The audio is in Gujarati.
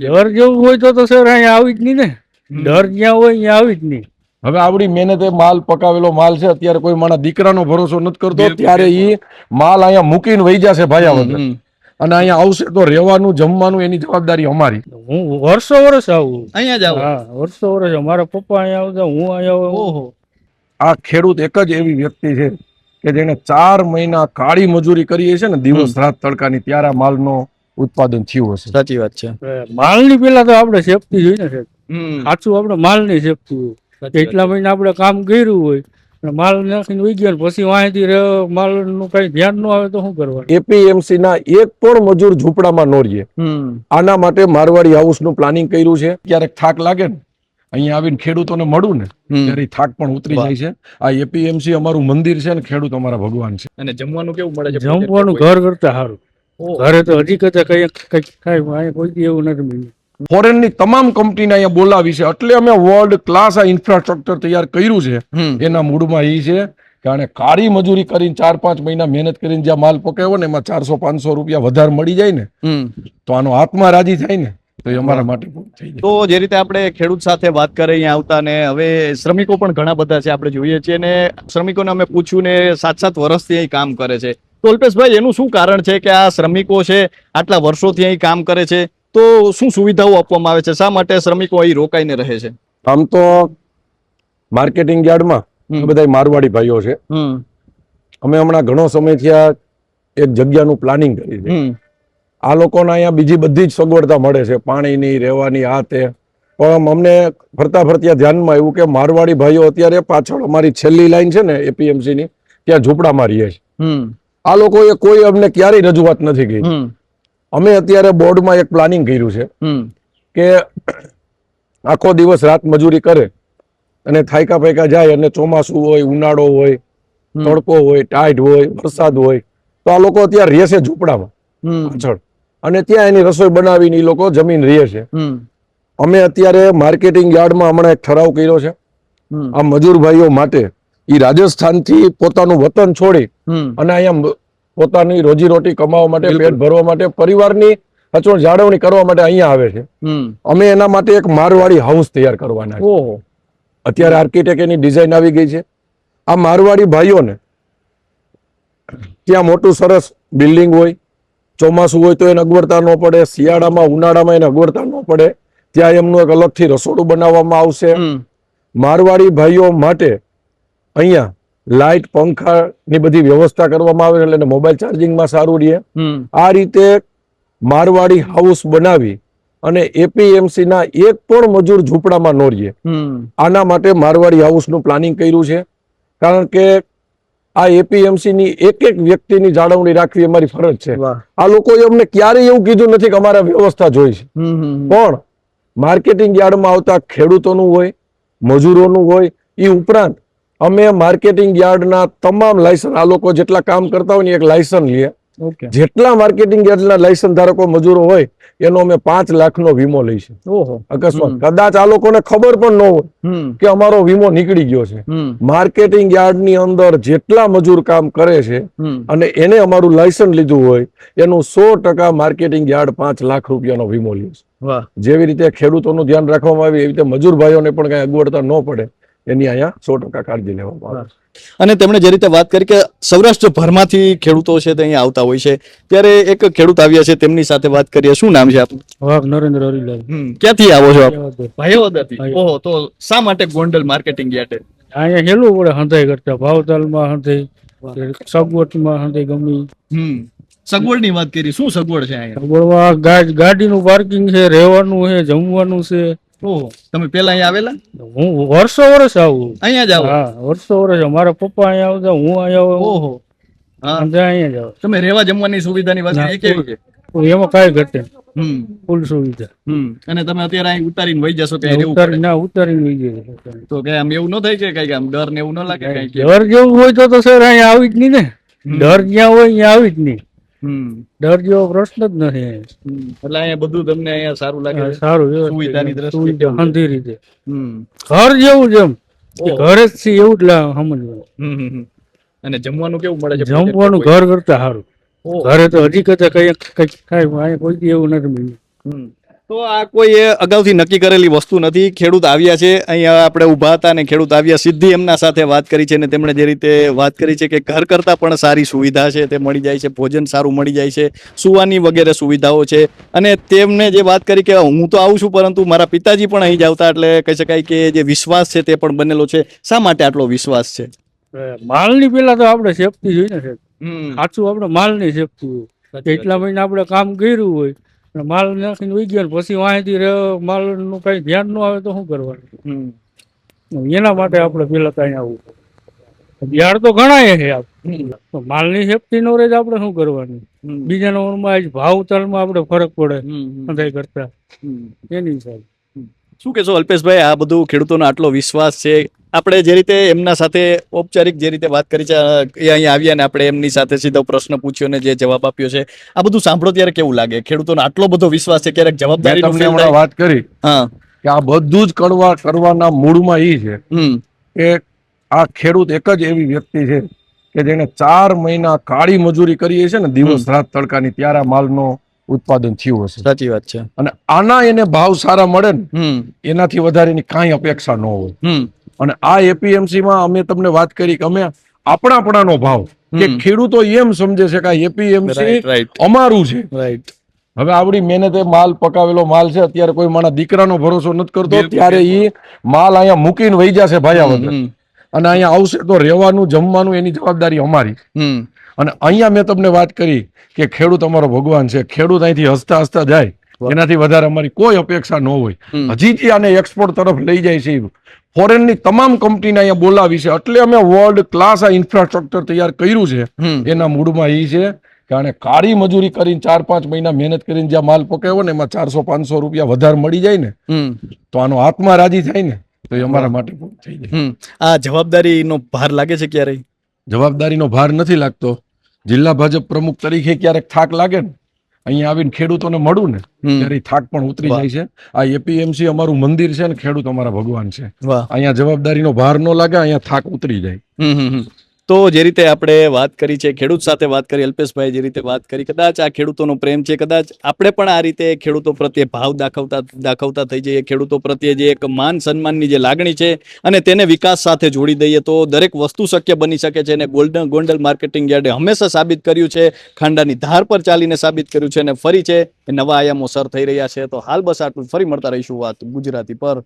ડર જેવું હોય તો સર અહીંયા આવી જ નહીં ને. ડર જ્યાં હોય અહીંયા આવી જ નહીં. હવે આવડી મહેનતે માલ પકાવેલો માલ છે, અત્યારે કોઈ મારા દીકરાનો ભરોસો નથી કરતો, બિલકુલ, ત્યારે ઈ માલ અહીંયા મૂકીને વહી જશે ભાયા વગર, અને અહીંયા આવશે તો રહેવાનું જમવાનું એની જવાબદારી અમારી. હું વર્ષો વર્ષ આવું અહીંયા જ આવો. હા, વર્ષો વર્ષ મારા પપ્પા અહીંયા આવતા, હું અહીંયા આવું. ઓહો. આ ખેડૂત એક જ એવી વ્યક્તિ છે કે જેને 4 મહિના કાળી મજૂરી કરી છે ને, દિવસ રાત તડકાની, ત્યારે આ માલનો ઉત્પાદન થયું હશે. સાચી વાત છે. માલની પેલા તો આપણે સેફટી જોઈએ ને સાહેબ. હમ. સાચું આપણે માલની સેફટી હોય. સાચી વાત એટલા મહિના આપણે કામ કર્યું હોય અને માલ નાખીને વહી ગયો ને પછી વાંચી માલનું કઈ ધ્યાન ન આવે તો શું કરવાનું? એપીએમસી ના એક પણ મજૂર ઝૂંપડામાં ન રહીએ. આના માટે મારવાડી હાઉસ નું પ્લાનિંગ કર્યું છે. ક્યારેક થાક લાગે ને, અહીંયા આવીને ખેડૂતોને મળું ને, ત્યારે થાક પણ ઉતરી જાય છે. આ એપીએમસી અમારું મંદિર છે ને ખેડૂત અમારા ભગવાન છે. અને જમવાનું કેવું મળે છે? જમવાનું ઘર કરતા સારું. ઘરે તો હજી કદાચ કઈ ખાય કોઈ દી એવું નથી મળ્યું. ફોરેન ની તમામ કંપનીને અહીંયા બોલાવી છે, એટલે અમે વર્લ્ડ ક્લાસ આ ઇન્ફ્રાસ્ટ્રક્ચર તૈયાર કર્યું છે. એના મૂળમાં એ છે કે આને કાળી મજૂરી કરીને 4-5 મહિના મહેનત કરીને જ્યાં માલ પકાવ્યો ને, એમાં 400-500 રૂપિયા વધારે મળી જાય ને, તો આનો આત્મા રાજી થાય ને, તો એ અમારા માટે થઈ જાય. તો જે રીતે આપણે ખેડૂત સાથે વાત કરીએ અહીંયા આવતા, ને હવે શ્રમિકો પણ ઘણા બધા છે, આપણે જોઈએ છીએ, ને શ્રમિકોને અમે પૂછ્યું ને 7-7 વર્ષથી અહીં કામ કરે છે. તો અલ્પેશભાઈ, એનું શું કારણ છે કે આ શ્રમિકો છે આટલા વર્ષોથી અહીં કામ કરે છે, તો શું સુવિધાઓ આપવામાં આવે છે? શા માટે શ્રમિકો અહીં રોકાઈને રહે છે? આમ તો માર્કેટિંગ યાર્ડમાં બધા મારવાડી ભાઈઓ છે. અમે હમણાં ઘણો સમય થયા એક જગ્યાનું પ્લાનિંગ કરી છે. આ લોકોને અહીંયા બીજી બધી જ સગવડતા મળે છે, પાણીની, રહેવાની, આ તે. પણ અમને ફરતા ફરતા ધ્યાનમાં આવ્યું કે મારવાડી ભાઈઓ અત્યારે પાછળ અમારી છેલ્લી લાઈન છે ને એપીએમસી ની, ત્યાં ઝૂંપડામાં રહીએ છે. આ લોકોએ કોઈ અમને ક્યારેય રજૂઆત નથી કરી. અમે અત્યારે બોર્ડમાં એક પ્લાનિંગ કર્યું છે કે આખો દિવસ રાત મજૂરી કરે અને થાયકા ફાયકા જાય, અને ચોમાસું હોય, ઉનાળો હોય, તડકો હોય, ટાઈટ હોય, વરસાદ હોય, તો આ લોકો અત્યારે રહેશે ઝૂંપડામાં પાછળ, અને ત્યાં એની રસોઈ બનાવીને એ લોકો જમીન રહે છે. અમે અત્યારે માર્કેટિંગ યાર્ડમાં હમણાં એક ઠરાવ કર્યો છે આ મજૂર ભાઈઓ માટે. એ રાજસ્થાનથી પોતાનું વતન છોડી અને અહીંયા પોતાની રોજીરોટી કમાવા માટે, પેટ ભરવા માટે, પરિવારની અચોડ જાળવણી કરવા માટે અહીંયા આવે છે. અમે એના માટે એક મારવાડી હાઉસ તૈયાર કરવાના છે. અત્યારે આર્કિટેક્ટ એની ડિઝાઇન આવી ગઈ છે. આ મારવાડી ભાઈઓને ત્યાં મોટું સરસ બિલ્ડિંગ હોય, ચોમાસું હોય તો એને અગવડતા ન પડે, શિયાળામાં ઉનાળામાં એને અગવડતા ન પડે, ત્યાં એમનું એક અલગથી રસોડું બનાવવામાં આવશે. મારવાડી ભાઈઓ માટે અહીંયા લાઇટ, પંખા ની બધી વ્યવસ્થા કરવામાં આવે, એટલે મોબાઈલ ચાર્જિંગમાં સારું રહે. આ રીતે મારવાડી હાઉસ બનાવી અને એપીએમસી ના એક પણ મજૂર ઝૂંપડામાં ન રહે, આના માટે મારવાડી હાઉસ નું પ્લાનિંગ કર્યું છે. કારણ કે આ એપીએમસી ની એક એક વ્યક્તિની જાળવણી રાખવી અમારી ફરજ છે. આ લોકોએ અમને ક્યારેય એવું કીધું નથી કે અમારે વ્યવસ્થા જોઈ છે, પણ માર્કેટિંગ યાર્ડમાં આવતા ખેડૂતોનું હોય, મજૂરોનું હોય, એ ઉપરાંત અમે માર્કેટિંગ યાર્ડના તમામ લાયસન્સ, આ લોકો જેટલા કામ કરતા હોય ને એક લાયસન્સ લે. જેટલા માર્કેટિંગ યાર્ડના લાયસન્સ ધારકો મજૂરો હોય એનો અમે 5 લાખનો વીમો લઈશું. અકસ્માત કદાચ આ લોકોને ખબર પણ ન હોય કે અમારો વીમો નીકળી ગયો છે. માર્કેટિંગ યાર્ડની અંદર જેટલા મજૂર કામ કરે છે અને એને અમારું લાયસન્સ લીધું હોય એનું 100% માર્કેટિંગ યાર્ડ 5 લાખ રૂપિયાનો વીમો લે છે. જેવી રીતે ખેડૂતોનું ધ્યાન રાખવામાં આવે એવી રીતે મજૂર ભાઈઓને પણ કઈ અગવડતા ન પડે એની અહીંયા 100% કાળજી લેવામાં આવે. અને તેમણે જે રીતે વાત કરી કે સૌરાષ્ટ્રભરમાંથી ખેડૂતો છે તે અહીંયા આવતા હોય છે, ત્યારે એક ખેડૂત આવ્યા છે, તેમની સાથે વાત કરીએ. શું નામ છે આપનું? નરેન્દ્ર હરિલાલ. ક્યાંથી આવો છો આપ? ભાયોદરથી. ઓહો, તો શા માટે ગોંડલ માર્કેટિંગ યાર્ડ? અહીંયા હેલું પડે હંધાઈ કરતા, ભાવતાલમાં હંધાઈ, સગવડમાં હંધાઈ ગમી. સગવડની વાત કરી, શું સગવડ છે અહીંયા? સગવડમાં ગાડીનું પાર્કિંગ છે, રહેવાનું છે, જમવાનું છે. ઓહો, તમે પેલા અહીંયા આવેલા? હું વર્ષો વર્ષ આવું અહીંયા જ આવો? હા, વર્ષો વર્ષ. મારા પપ્પા અહીંયા આવતા, હું અહીંયા આવું. ઓહો, અહીંયા જ આવું. તમે રહેવા જમવાની સુવિધાની વાત કરી, કેવી છે? એમાં કાંઈ ઘટે, ફૂલ સુવિધા. અને તમે અત્યારે અહીં ઉતારીને વહી જશો કે ઉતારીને વહી જાય તો કે આમ એવું ન થાય છે કઈ આમ ડર ને એવું ન લાગે? કઈ ડર જેવું હોય તો સર અહીંયા આવી જ નહીં ને. ડર જ્યાં હોય અહીંયા આવી જ નહીં. ડર જેવો પ્રશ્ન જ નથી. એટલે અહીંયા બધું તમને અહીંયા સારું લાગે? સારું, સુવિધાની દ્રષ્ટિએ હંધી રીતે ઘર જેવું જ, એમ ઘરે જ છે એવું જ સમજવું. અને જમવાનું કેવું મળે છે? જમવાનું ઘર કરતા સારું. ઘરે તો હજી કદાચ કઈ ખાય, અહીંયા કોઈ એવું નથી મળ્યું. તો તો આ કોઈ અગાઉથી નક્કી કરેલી વસ્તુ નથી. ખેડૂત આવ્યા છે અહીંયા, આપણે ઊભા હતા અને ખેડૂત આવ્યા, સીધી એમના સાથે વાત કરી છે અને તેમણે જે રીતે વાત કરી છે કે ઘર કરતાં પણ સારી સુવિધા છે તે મળી જાય છે, ભોજન સારું મળી જાય છે, સુવાની વગેરે સુવિધાઓ છે. અને તેમને જે વાત કરી કે હું તો આવું છું પરંતુ મારા પિતાજી પણ અહીં જ આવતા, એટલે કહી શકાય કે જે વિશ્વાસ છે તે પણ બનેલો છે. શા માટે આટલો વિશ્વાસ છે? માલની પેલા તો આપણે સેફટી જોઈએ ને સાહેબ, સાચું આપણે માલની સેફટી હોય. એટલા મહિના આપણે કામ કર્યું હોય અને માલ નાખીને ઉઈ ગયો પછી વાંચી માલનું કઈ ધ્યાન ન આવે તો શું કરવાનું? એના માટે આપણે પેલા ત્યાં આવવું. યાર તો ઘણા છે, માલની સેફટી નો રહે આપણે શું કરવાનું? બીજાના ઓરમાં ભાવ તાલમાં આપણે ફરક પડે બધા કરતા એની હિસાબે. શું કહેશો અલ્પેશભાઈ, આ બધું ખેડૂતોનો આટલો વિશ્વાસ છે, આપણે જે રીતે એમના સાથે ઔપચારિક જે રીતે વાત કરી છે, એ અહીંયા આવ્યા ને આપણે એમની સાથે સીધો પ્રશ્ન પૂછ્યો ને જે જવાબ આપ્યો છે, આ બધું સાંભળો ત્યારે કેવું લાગે? ખેડૂતોનો આટલો બધો વિશ્વાસ છે, ક્યારેક જવાબદારી તમને હમણાં વાત કરી કે આ બધું જ કરવાના મૂળમાં એ છે કે આ ખેડૂત એક જ એવી વ્યક્તિ છે કે જેને 4 મહિના કાળી મજૂરી કરીએ છે ને, દિવસ રાત તડકાની, ત્યારે આ માલનો ઉત્પાદન થયું હશે. સાચી વાત છે. અને આના એને ભાવ સારા મળે ને એનાથી વધારેની કાંઈ અપેક્ષા ન હોય. અને આ એપીએમસી માં અમે તમને વાત કરી કે અમે આપણાનો ભાવ, કે ખેડૂતો એમ સમજે છે કે આ એપીએમસી અમારું છે. હવે આવડી મહેનતે માલ પકાવેલો માલ છે, અત્યારે કોઈ મારા દીકરાનો ભરોસો નથી કરતો, ત્યારે એ માલ અહીંયા મૂકીને વહી જશે ભાયા વગર, અને અહીંયા આવશે તો રહેવાનું જમવાનું એની જવાબદારી અમારી. અને અહીંયા મેં તમને વાત કરી કે ખેડૂત અમારો ભગવાન છે, ખેડૂત અહીંથી હસતા હસતા જાય, એનાથી વધારે અમારી કોઈ અપેક્ષા ન હોય. હજી આને એક્સપોર્ટ તરફ લઈ જાય છે, ફોરેનની તમામ કંપનીને અહીંયા બોલાવી છે, એટલે અમે વર્લ્ડ ક્લાસ આ ઇન્ફ્રાસ્ટ્રક્ચર તૈયાર કર્યું છે. એના મૂળમાં એ છે કે આને કાળી મજૂરી કરીને 4-5 મહિના મહેનત કરીને જ્યાં માલ પકાવ્યો ને એમાં 400-500 રૂપિયા વધારે મળી જાય ને, તો આનો આત્મા રાજી થાય ને, તો એ અમારા માટે થઈ જાય. આ જવાબદારીનો ભાર લાગે છે ક્યારેય? જવાબદારીનો ભાર નથી લાગતો. જિલ્લા ભાજપ પ્રમુખ તરીકે ક્યારેક થાક લાગે ને, અહીંયા આવીને ખેડૂતોને મળું ને, ત્યારે થાક પણ ઉતરી જાય છે. આ એપીએમસી અમારું મંદિર છે ને, ખેડૂત અમારા ભગવાન છે. અહીંયા જવાબદારીનો ભાર ન લાગે, અહીંયા થાક ઉતરી જાય. તો જે રીતે આપણે વાત કરી છે, ખેડૂત સાથે વાત કરી, અલ્પેશભાઈ જે રીતે વાત કરી, કદાચ આ ખેડૂતોનો પ્રેમ છે, કદાચ આપણે પણ આ રીતે ખેડૂતો પ્રત્યે ભાવ દાખવતા થઈ જઈએ, ખેડૂતો પ્રત્યે જે એક માન સન્માનની જે લાગણી છે અને તેને વિકાસ સાથે જોડી દઈએ તો દરેક વસ્તુ શક્ય બની શકે છે. અને ગોંડલ માર્કેટિંગ યાર્ડે હંમેશા સાબિત કર્યું છે, ખાંડાની ધાર પર ચાલીને સાબિત કર્યું છે, અને ફરી છે એ નવા આયામો સર થઈ રહ્યા છે. તો હાલ બસ આટલું, ફરી મળતા રહીશું વાત ગુજરાતી પર.